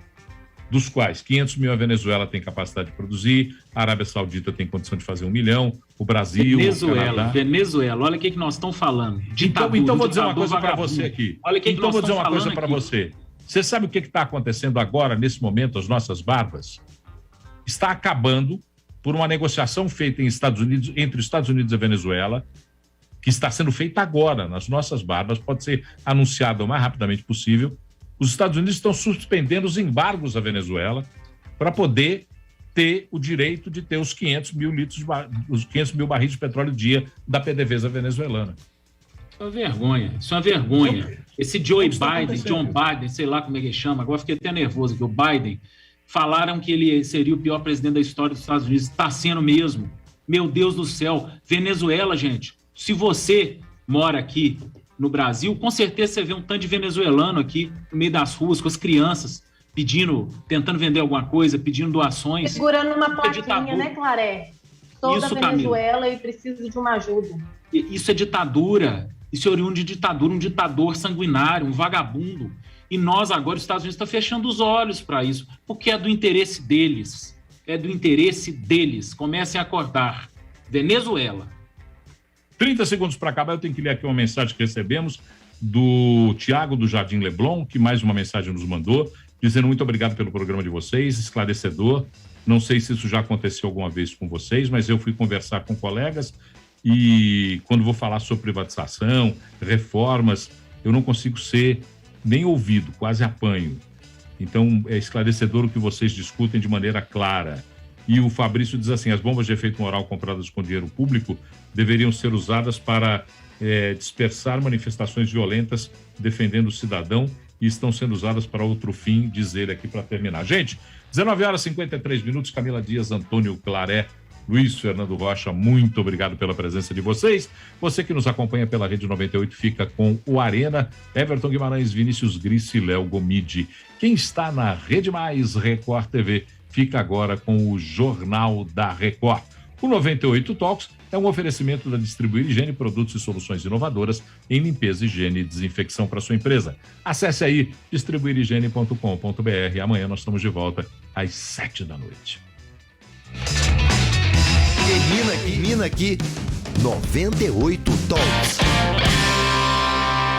dos quais 500 mil a Venezuela tem capacidade de produzir, a Arábia Saudita tem condição de fazer 1 milhão, o Brasil, Venezuela, olha o que nós estamos falando. Ditadura, então vou dizer uma coisa para você aqui. Olha o que então vou dizer uma coisa para você. Você sabe o que está acontecendo agora, nesse momento, às nossas barbas? Está acabando por uma negociação feita entre os Estados Unidos e a Venezuela, que está sendo feita agora, nas nossas barbas, pode ser anunciada o mais rapidamente possível. Os Estados Unidos estão suspendendo os embargos à Venezuela para poder ter o direito de ter os 500 mil barris de petróleo dia da PDVSA venezuelana. Isso é uma vergonha. Esse John Biden, sei lá como é que ele chama, agora fiquei até nervoso aqui, o Biden, falaram que ele seria o pior presidente da história dos Estados Unidos, está sendo mesmo. Meu Deus do céu, Venezuela, gente, se você mora aqui no Brasil, com certeza você vê um tanto de venezuelano aqui no meio das ruas com as crianças tentando vender alguma coisa, pedindo doações. Segurando uma plaquinha, né, Claré? Toda Isso, Venezuela e precisa de uma ajuda. Isso é ditadura. Isso é oriundo de ditadura, um ditador sanguinário, um vagabundo. E nós agora, os Estados Unidos, estão fechando os olhos para isso, porque é do interesse deles. É do interesse deles. Comecem a acordar. Venezuela. 30 segundos para acabar, eu tenho que ler aqui uma mensagem que recebemos do Tiago do Jardim Leblon, que mais uma mensagem nos mandou, dizendo muito obrigado pelo programa de vocês, esclarecedor. Não sei se isso já aconteceu alguma vez com vocês, mas eu fui conversar com colegas e quando vou falar sobre privatização, reformas, eu não consigo ser nem ouvido, quase apanho. Então, é esclarecedor o que vocês discutem de maneira clara. E o Fabrício diz assim, as bombas de efeito moral compradas com dinheiro público deveriam ser usadas para dispersar manifestações violentas defendendo o cidadão e estão sendo usadas para outro fim, diz ele aqui para terminar. Gente, 19h53, Camila Dias, Antônio Claré, Luiz Fernando Rocha, muito obrigado pela presença de vocês. Você que nos acompanha pela Rede 98 fica com o Arena, Everton Guimarães, Vinícius Gris e Léo Gomide. Quem está na Rede Mais Record TV fica agora com o Jornal da Record. O 98 Talks é um oferecimento da Distribuir Higiene, produtos e soluções inovadoras em limpeza, higiene e desinfecção para sua empresa. Acesse aí distribuirhigiene.com.br. Amanhã nós estamos de volta às 7 da noite. Termina aqui 98 Talks.